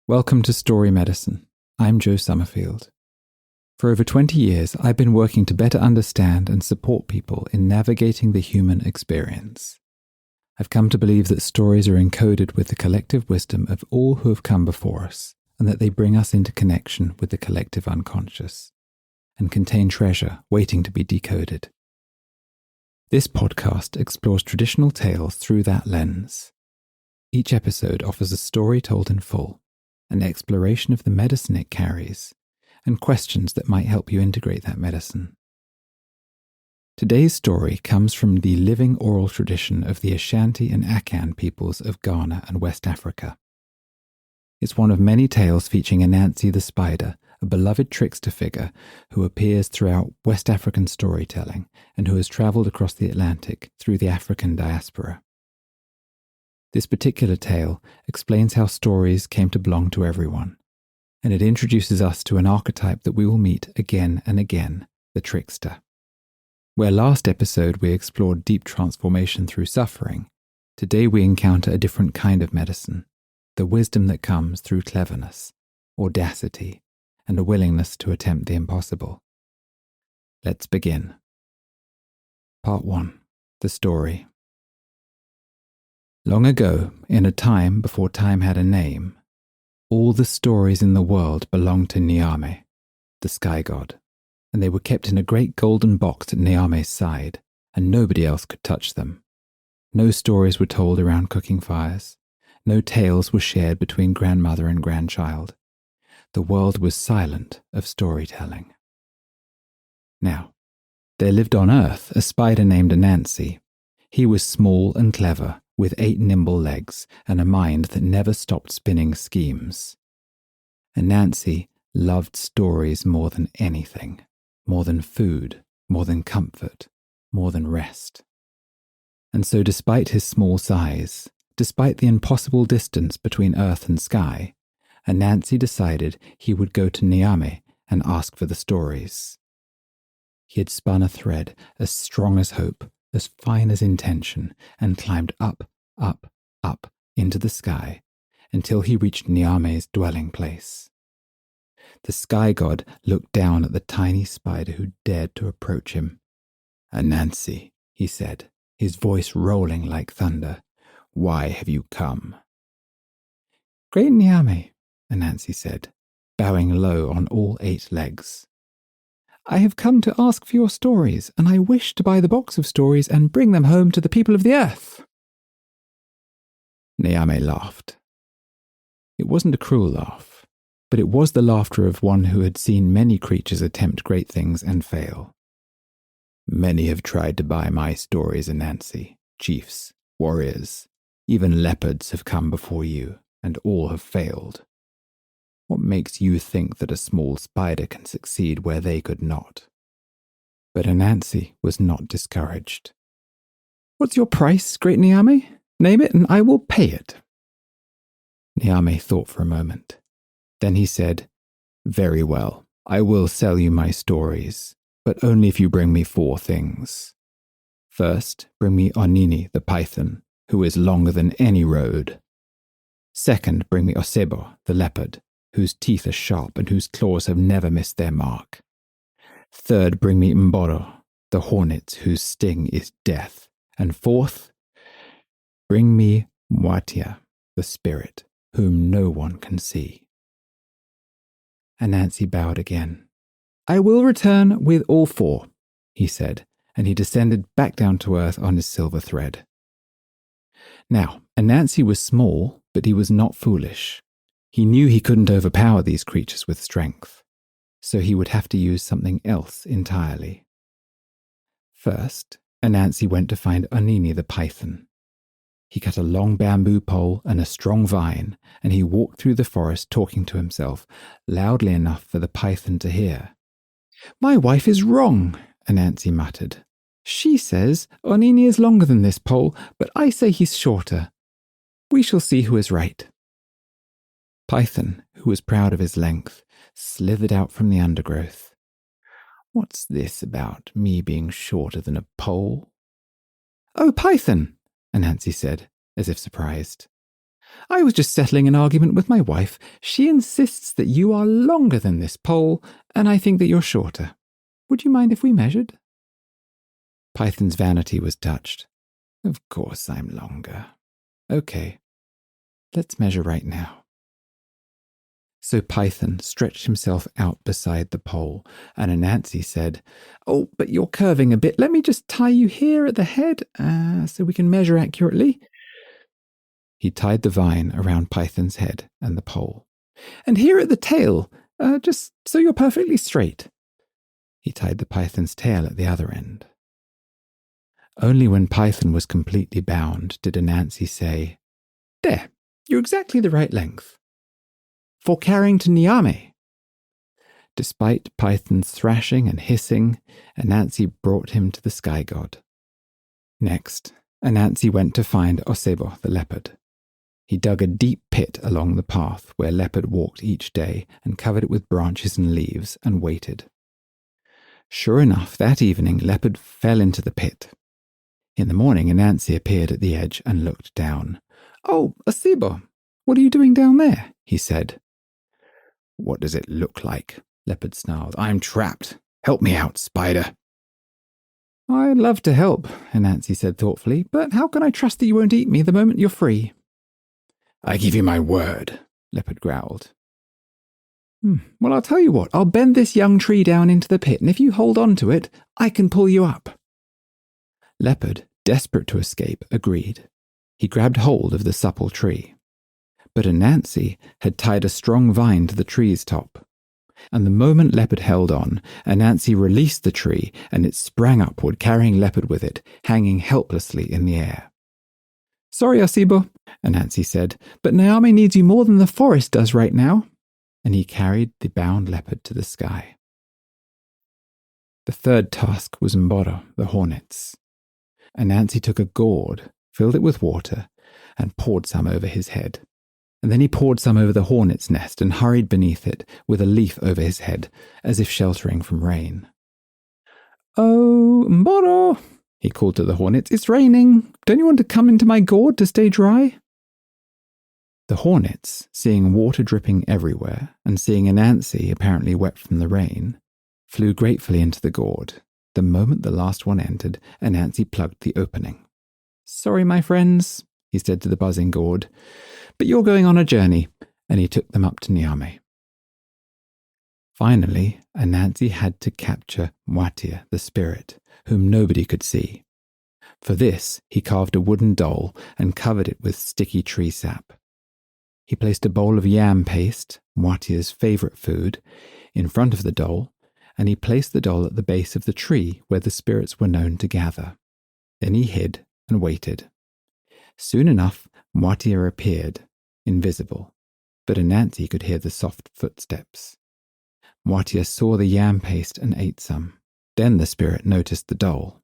Welcome to Story Medicine. I'm Joe Summerfield. For over 20 years, I've been working to better understand and support people in navigating the human experience. I've come to believe that stories are encoded with the collective wisdom of all who have come before us, and that they bring us into connection with the collective unconscious, and contain treasure waiting to be decoded. This podcast explores traditional tales through that lens. Each episode offers a story told in full, an exploration of the medicine it carries, and questions that might help you integrate that medicine. Today's story comes from the living oral tradition of the Ashanti and Akan peoples of Ghana and West Africa. It's one of many tales featuring Anansi the spider, a beloved trickster figure who appears throughout West African storytelling and who has travelled across the Atlantic through the African diaspora. This particular tale explains how stories came to belong to everyone, and it introduces us to an archetype that we will meet again and again, the trickster. Where last episode we explored deep transformation through suffering, today we encounter a different kind of medicine, the wisdom that comes through cleverness, audacity, and a willingness to attempt the impossible. Let's begin. Part 1. The story. Long ago, in a time before time had a name, all the stories in the world belonged to Nyame, the sky god, and they were kept in a great golden box at Nyame's side, and nobody else could touch them. No stories were told around cooking fires. No tales were shared between grandmother and grandchild. The world was silent of storytelling. Now, there lived on Earth a spider named Anansi. He was small and clever, with 8 nimble legs and a mind that never stopped spinning schemes. Anansi loved stories more than anything, more than food, more than comfort, more than rest. And so despite his small size, despite the impossible distance between earth and sky, Anansi decided he would go to Nyame and ask for the stories. He had spun a thread as strong as hope, as fine as intention, and climbed up, up, up into the sky until he reached Nyame's dwelling place. The sky god looked down at the tiny spider who dared to approach him. "Anansi," he said, his voice rolling like thunder, "why have you come?" "Great Nyame," Anansi said, bowing low on all 8 legs. "I have come to ask for your stories, and I wish to buy the box of stories and bring them home to the people of the earth." Nyame laughed. It wasn't a cruel laugh, but it was the laughter of one who had seen many creatures attempt great things and fail. "Many have tried to buy my stories, Anansi. Chiefs, warriors, even leopards have come before you, and all have failed. What makes you think that a small spider can succeed where they could not?" But Anansi was not discouraged. "What's your price, great Nyame? Name it and I will pay it." Nyame thought for a moment. Then he said, "Very well, I will sell you my stories, but only if you bring me 4 things. First, bring me Onini the python, who is longer than any road. Second, bring me Osebo the leopard, whose teeth are sharp and whose claws have never missed their mark. Third, bring me Mboro, the hornet whose sting is death. And fourth, bring me Mwatia, the spirit, whom no one can see." Anansi bowed again. "I will return with all 4, he said, and he descended back down to earth on his silver thread. Now, Anansi was small, but he was not foolish. He knew he couldn't overpower these creatures with strength, so he would have to use something else entirely. First, Anansi went to find Onini the python. He cut a long bamboo pole and a strong vine, and he walked through the forest talking to himself, loudly enough for the python to hear. "My wife is wrong," Anansi muttered. "She says Onini is longer than this pole, but I say he's shorter. We shall see who is right." Python, who was proud of his length, slithered out from the undergrowth. "What's this about me being shorter than a pole?" "Oh, Python," Anansi said, as if surprised. I was just settling an argument with my wife. She insists that you are longer than this pole, and I think that you're shorter. Would you mind if we measured? Python's vanity was touched. Of course I'm longer. Okay, let's measure right now. So Python stretched himself out beside the pole, and Anansi said, "Oh, but you're curving a bit. Let me just tie you here at the head, so we can measure accurately." He tied the vine around Python's head and the pole. "And here at the tail, just so you're perfectly straight." He tied the python's tail at the other end. Only when Python was completely bound did Anansi say, "There, you're exactly the right length. For carrying to Niame." Despite Python's thrashing and hissing, Anansi brought him to the sky god. Next, Anansi went to find Osebo the leopard. He dug a deep pit along the path where Leopard walked each day and covered it with branches and leaves and waited. Sure enough, that evening Leopard fell into the pit. In the morning, Anansi appeared at the edge and looked down. "Oh, Osebo, what are you doing down there?" he said. "What does it look like?" Leopard snarled. "I'm trapped. Help me out, spider." "I'd love to help," Anansi said thoughtfully, "but how can I trust that you won't eat me the moment you're free?" "I give you my word," Leopard growled. "Well, I'll tell you what. I'll bend this young tree down into the pit, and if you hold on to it, I can pull you up." Leopard, desperate to escape, agreed. He grabbed hold of the supple tree. But Anansi had tied a strong vine to the tree's top. And the moment Leopard held on, Anansi released the tree, and it sprang upward, carrying Leopard with it, hanging helplessly in the air. "Sorry, Osebo," Anansi said, "but Niame needs you more than the forest does right now." And he carried the bound leopard to the sky. The third task was Mboro, the hornets. Anansi took a gourd, filled it with water, and poured some over his head. And then he poured some over the hornet's nest and hurried beneath it with a leaf over his head, as if sheltering from rain. "Oh, Mboro," he called to the hornets, "it's raining. Don't you want to come into my gourd to stay dry?" The hornets, seeing water dripping everywhere and seeing Anansi apparently wet from the rain, flew gratefully into the gourd. The moment the last one entered, Anansi plugged the opening. "Sorry, my friends," he said to the buzzing gourd, "but you're going on a journey," and he took them up to Niame. Finally, Anansi had to capture Mwatia, the spirit, whom nobody could see. For this, he carved a wooden doll and covered it with sticky tree sap. He placed a bowl of yam paste, Mwatia's favourite food, in front of the doll, and he placed the doll at the base of the tree where the spirits were known to gather. Then he hid and waited. Soon enough, Mwatia appeared, invisible, but Anansi could hear the soft footsteps. Mwatia saw the yam paste and ate some. Then the spirit noticed the doll.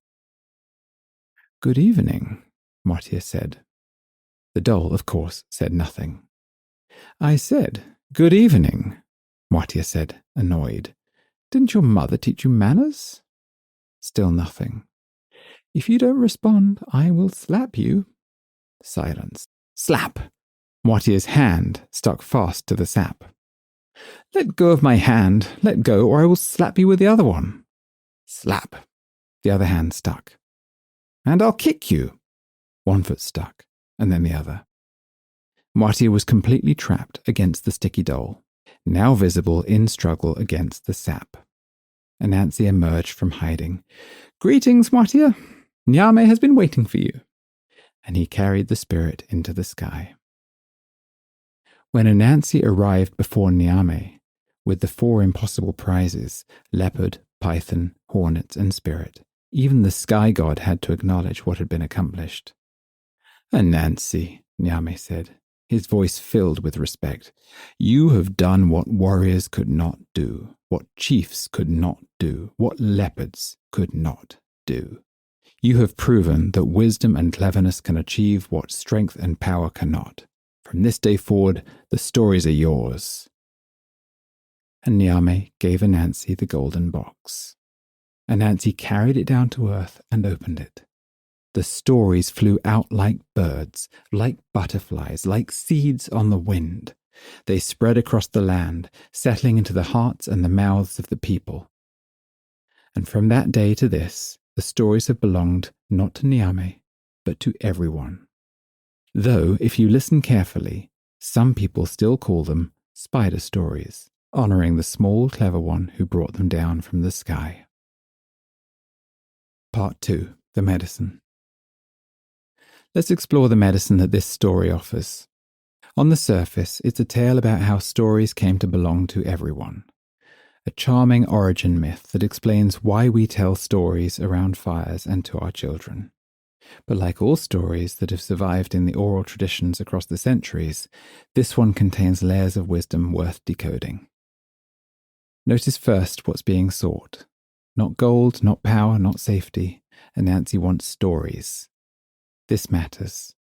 "Good evening," Mwatia said. The doll, of course, said nothing. "I said, 'Good evening,'" Mwatia said, annoyed. "Didn't your mother teach you manners?" Still nothing. "If you don't respond, I will slap you." Silence. Slap! Mwatia's hand stuck fast to the sap. "Let go of my hand, let go, or I will slap you with the other one." Slap! The other hand stuck. "And I'll kick you." One foot stuck, and then the other. Mwatia was completely trapped against the sticky doll, now visible in struggle against the sap. Anansi emerged from hiding. "Greetings, Mwatia. Niame has been waiting for you." And he carried the spirit into the sky. When Anansi arrived before Niame, with the 4 impossible prizes, leopard, python, hornet, and spirit, even the sky god had to acknowledge what had been accomplished. "Anansi," Niame said, his voice filled with respect, "you have done what warriors could not do, what chiefs could not do, what leopards could not do. You have proven that wisdom and cleverness can achieve what strength and power cannot. From this day forward, the stories are yours." And Niame gave Anansi the golden box. Anansi carried it down to earth and opened it. The stories flew out like birds, like butterflies, like seeds on the wind. They spread across the land, settling into the hearts and the mouths of the people. And from that day to this, the stories have belonged not to Niame, but to everyone. Though, if you listen carefully, some people still call them spider stories, honouring the small, clever one who brought them down from the sky. Part 2. The Medicine. Let's explore the medicine that this story offers. On the surface, it's a tale about how stories came to belong to everyone. A charming origin myth that explains why we tell stories around fires and to our children. But like all stories that have survived in the oral traditions across the centuries, this one contains layers of wisdom worth decoding. Notice first what's being sought. Not gold, not power, not safety. Anansi wants stories. This matters.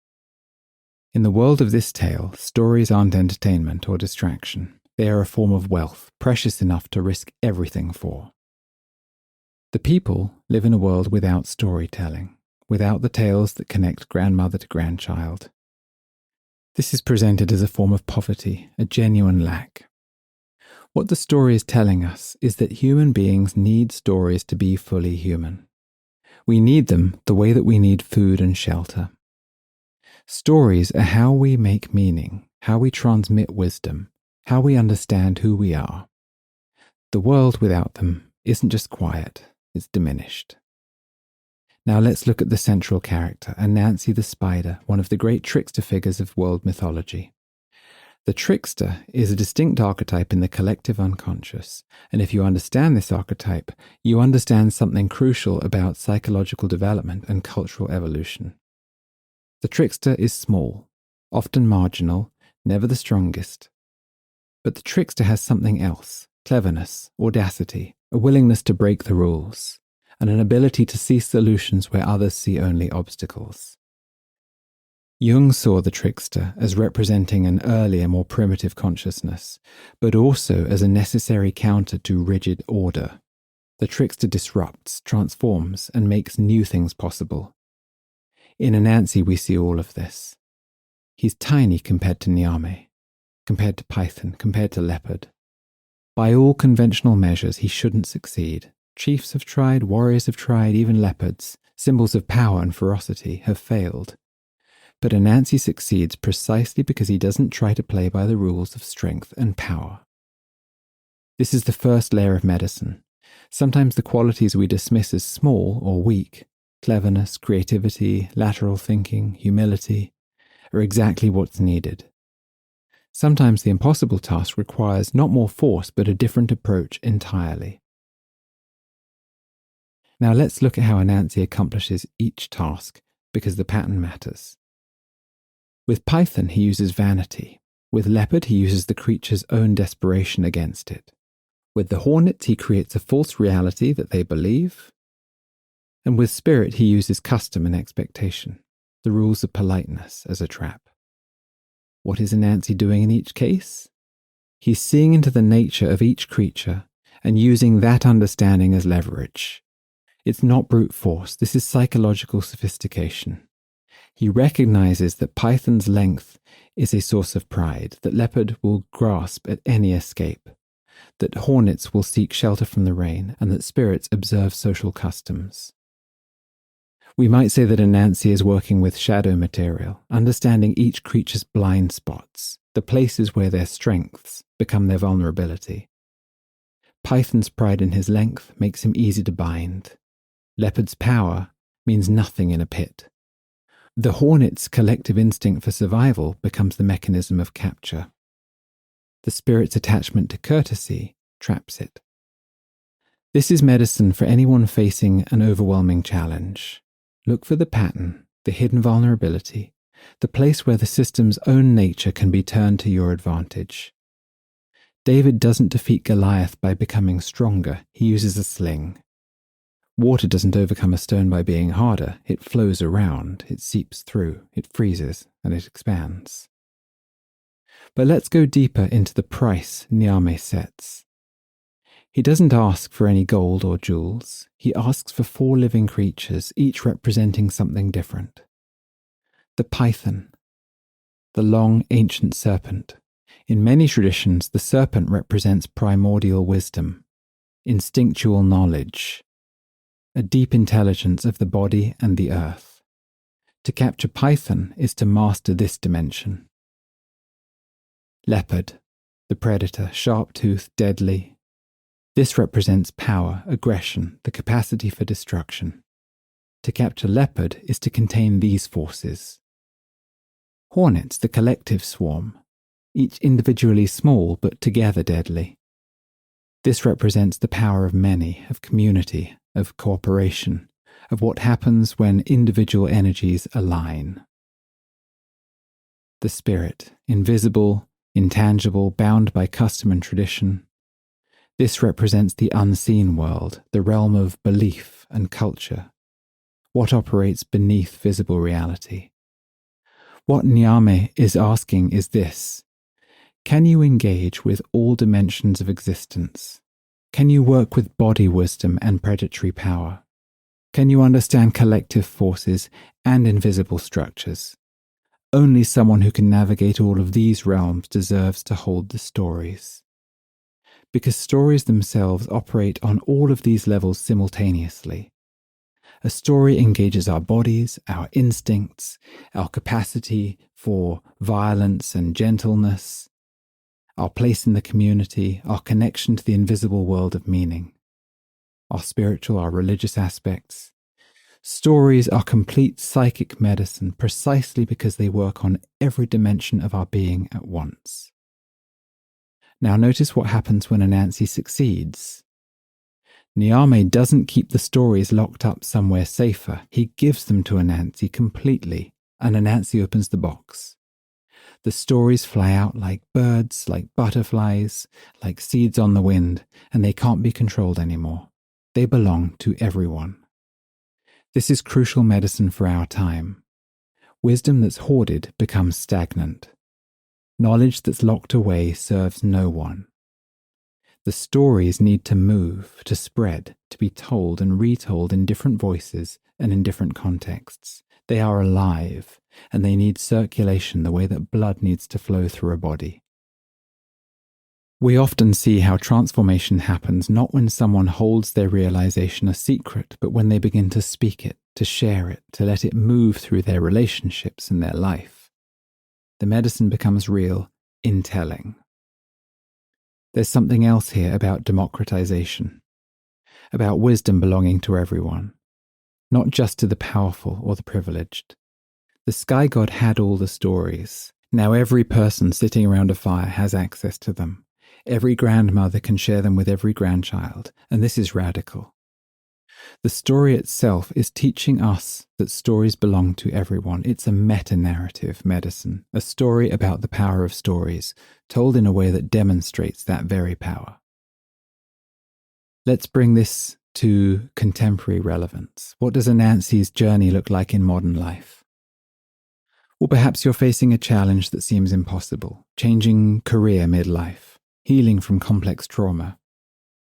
In the world of this tale, stories aren't entertainment or distraction. They are a form of wealth, precious enough to risk everything for. The people live in a world without storytelling, without the tales that connect grandmother to grandchild. This is presented as a form of poverty, a genuine lack. What the story is telling us is that human beings need stories to be fully human. We need them the way that we need food and shelter. Stories are how we make meaning, how we transmit wisdom, how we understand who we are. The world without them isn't just quiet, it's diminished. Now let's look at the central character, Anansi the spider, one of the great trickster figures of world mythology. The trickster is a distinct archetype in the collective unconscious, and if you understand this archetype, you understand something crucial about psychological development and cultural evolution. The trickster is small, often marginal, never the strongest. But the trickster has something else: cleverness, audacity, a willingness to break the rules, and an ability to see solutions where others see only obstacles. Jung saw the trickster as representing an earlier, more primitive consciousness, but also as a necessary counter to rigid order. The trickster disrupts, transforms, and makes new things possible. In Anansi we see all of this. He's tiny compared to Niame, compared to python, compared to leopard. By all conventional measures, he shouldn't succeed. Chiefs have tried, warriors have tried, even leopards, symbols of power and ferocity, have failed. But Anansi succeeds precisely because he doesn't try to play by the rules of strength and power. This is the first layer of medicine. Sometimes the qualities we dismiss as small or weak, cleverness, creativity, lateral thinking, humility, are exactly what's needed. Sometimes the impossible task requires not more force but a different approach entirely. Now let's look at how Anansi accomplishes each task, because the pattern matters. With python he uses vanity. With leopard he uses the creature's own desperation against it. With the hornet he creates a false reality that they believe. And with spirit he uses custom and expectation, the rules of politeness, as a trap. What is Anansi doing in each case? He's seeing into the nature of each creature and using that understanding as leverage. It's not brute force, this is psychological sophistication. He recognizes that python's length is a source of pride, that leopard will grasp at any escape, that hornets will seek shelter from the rain, and that spirits observe social customs. We might say that Anansi is working with shadow material, understanding each creature's blind spots, the places where their strengths become their vulnerability. Python's pride in his length makes him easy to bind. Leopard's power means nothing in a pit. The hornet's collective instinct for survival becomes the mechanism of capture. The spirit's attachment to courtesy traps it. This is medicine for anyone facing an overwhelming challenge. Look for the pattern, the hidden vulnerability, the place where the system's own nature can be turned to your advantage. David doesn't defeat Goliath by becoming stronger, he uses a sling. Water doesn't overcome a stone by being harder, it flows around, it seeps through, it freezes, and it expands. But let's go deeper into the price Niame sets. He doesn't ask for any gold or jewels. He asks for 4 living creatures, each representing something different. The python, the long ancient serpent. In many traditions, the serpent represents primordial wisdom, instinctual knowledge, a deep intelligence of the body and the earth. To capture python is to master this dimension. Leopard, the predator, sharp-toothed, deadly. This represents power, aggression, the capacity for destruction. To capture leopard is to contain these forces. Hornets, the collective swarm, each individually small but together deadly. This represents the power of many, of community, of cooperation, of what happens when individual energies align. The spirit, invisible, intangible, bound by custom and tradition. This represents the unseen world, the realm of belief and culture, what operates beneath visible reality. What Nyame is asking is this: can you engage with all dimensions of existence? Can you work with body wisdom and predatory power? Can you understand collective forces and invisible structures? Only someone who can navigate all of these realms deserves to hold the stories. Because stories themselves operate on all of these levels simultaneously. A story engages our bodies, our instincts, our capacity for violence and gentleness, our place in the community, our connection to the invisible world of meaning, our spiritual, our religious aspects. Stories are complete psychic medicine precisely because they work on every dimension of our being at once. Now notice what happens when Anansi succeeds. Nyame doesn't keep the stories locked up somewhere safer. He gives them to Anansi completely, and Anansi opens the box. The stories fly out like birds, like butterflies, like seeds on the wind, and they can't be controlled anymore. They belong to everyone. This is crucial medicine for our time. Wisdom that's hoarded becomes stagnant. Knowledge that's locked away serves no one. The stories need to move, to spread, to be told and retold in different voices and in different contexts. They are alive, and they need circulation the way that blood needs to flow through a body. We often see how transformation happens not when someone holds their realization a secret, but when they begin to speak it, to share it, to let it move through their relationships and their life. The medicine becomes real in telling. There's something else here about democratization, about wisdom belonging to everyone, not just to the powerful or the privileged. The sky god had all the stories. Now every person sitting around a fire has access to them. Every grandmother can share them with every grandchild, and this is radical. The story itself is teaching us that stories belong to everyone. It's a meta-narrative medicine, a story about the power of stories, told in a way that demonstrates that very power. Let's bring this to contemporary relevance. What does Anansi's journey look like in modern life? Well, perhaps you're facing a challenge that seems impossible, changing career midlife, healing from complex trauma,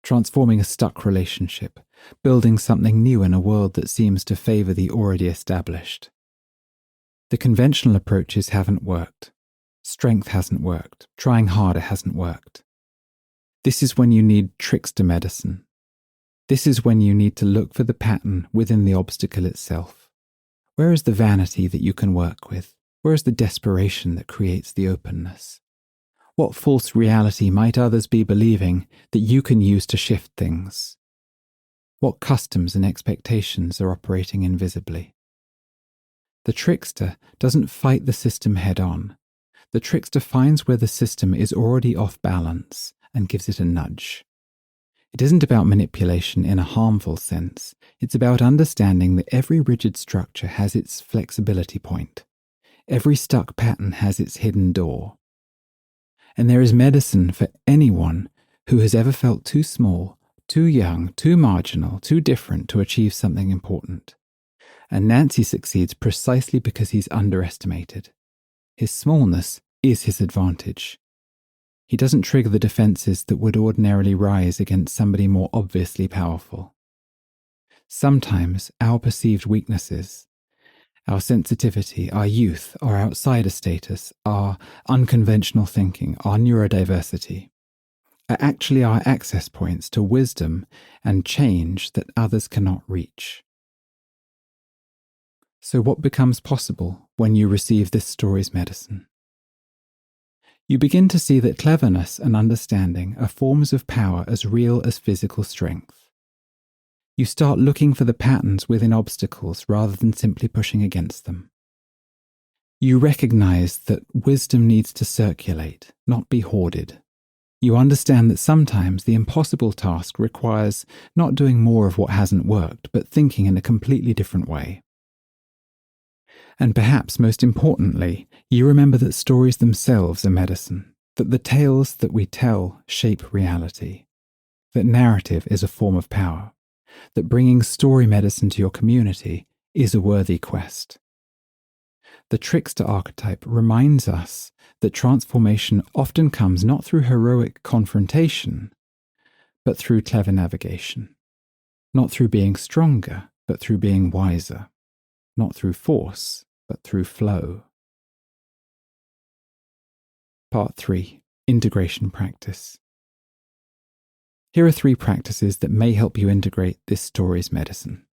transforming a stuck relationship, building something new in a world that seems to favor the already established. The conventional approaches haven't worked. Strength hasn't worked. Trying harder hasn't worked. This is when you need trickster medicine. This is when you need to look for the pattern within the obstacle itself. Where is the vanity that you can work with? Where is the desperation that creates the openness? What false reality might others be believing that you can use to shift things? What customs and expectations are operating invisibly? The trickster doesn't fight the system head-on. The trickster finds where the system is already off balance and gives it a nudge. It isn't about manipulation in a harmful sense. It's about understanding that every rigid structure has its flexibility point. Every stuck pattern has its hidden door. And there is medicine for anyone who has ever felt too small, too young, too marginal, too different to achieve something important. And Anansi succeeds precisely because he's underestimated. His smallness is his advantage. He doesn't trigger the defenses that would ordinarily rise against somebody more obviously powerful. Sometimes our perceived weaknesses, our sensitivity, our youth, our outsider status, our unconventional thinking, our neurodiversity, are actually our access points to wisdom and change that others cannot reach. So what becomes possible when you receive this story's medicine? You begin to see that cleverness and understanding are forms of power as real as physical strength. You start looking for the patterns within obstacles rather than simply pushing against them. You recognize that wisdom needs to circulate, not be hoarded. You understand that sometimes the impossible task requires not doing more of what hasn't worked, but thinking in a completely different way. And perhaps most importantly, you remember that stories themselves are medicine, that the tales that we tell shape reality, that narrative is a form of power, that bringing story medicine to your community is a worthy quest. The Trickster archetype reminds us that transformation often comes not through heroic confrontation, but through clever navigation, not through being stronger, but through being wiser, not through force, but through flow. Part 3. Integration Practice. Here are 3 practices that may help you integrate this story's medicine.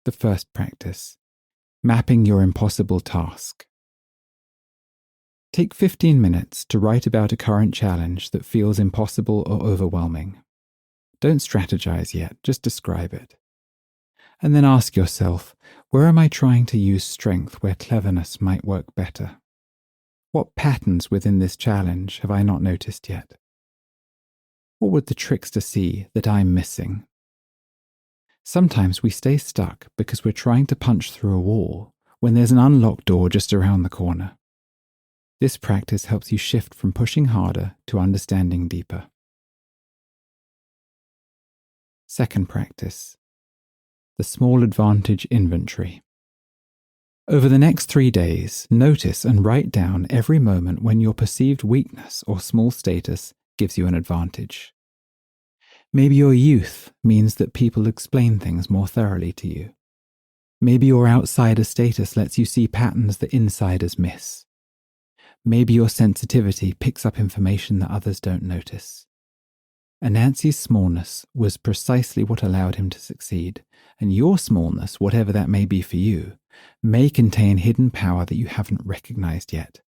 The first practice: mapping your impossible task. Take 15 minutes to write about a current challenge that feels impossible or overwhelming. Don't strategize yet, just describe it. And then ask yourself, where am I trying to use strength where cleverness might work better? What patterns within this challenge have I not noticed yet? What would the trickster see that I'm missing? Sometimes we stay stuck because we're trying to punch through a wall when there's an unlocked door just around the corner. This practice helps you shift from pushing harder to understanding deeper. Second practice: the small advantage inventory. Over the next 3 days, notice and write down every moment when your perceived weakness or small status gives you an advantage. Maybe your youth means that people explain things more thoroughly to you. Maybe your outsider status lets you see patterns that insiders miss. Maybe your sensitivity picks up information that others don't notice. Anansi's smallness was precisely what allowed him to succeed, and your smallness, whatever that may be for you, may contain hidden power that you haven't recognized yet.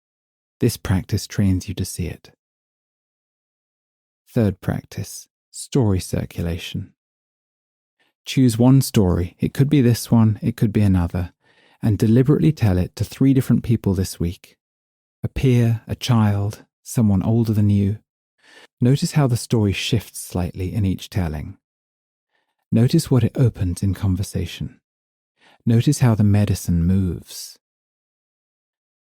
This practice trains you to see it. Third practice: story circulation. Choose one story, it could be this one, it could be another, and deliberately tell it to 3 different people this week. A peer, a child, someone older than you. Notice how the story shifts slightly in each telling. Notice what it opens in conversation. Notice how the medicine moves.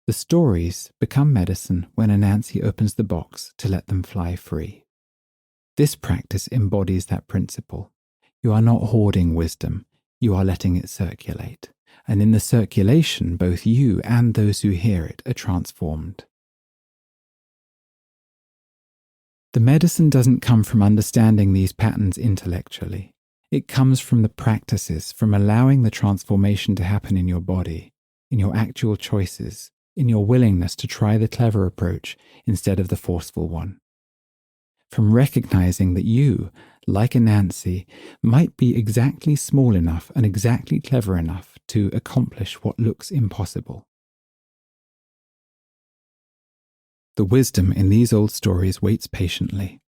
The stories become medicine when Anansi opens the box to let them fly free. This practice embodies that principle. You are not hoarding wisdom, you are letting it circulate. And in the circulation, both you and those who hear it are transformed. The medicine doesn't come from understanding these patterns intellectually. It comes from the practices, from allowing the transformation to happen in your body, in your actual choices, in your willingness to try the clever approach instead of the forceful one. From recognizing that you, like Anansi, might be exactly small enough and exactly clever enough to accomplish what looks impossible. The wisdom in these old stories waits patiently,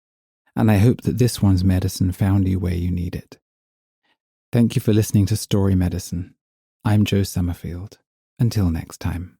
and I hope that this one's medicine found you where you need it. Thank you for listening to Story Medicine. I'm Joe Summerfield. Until next time.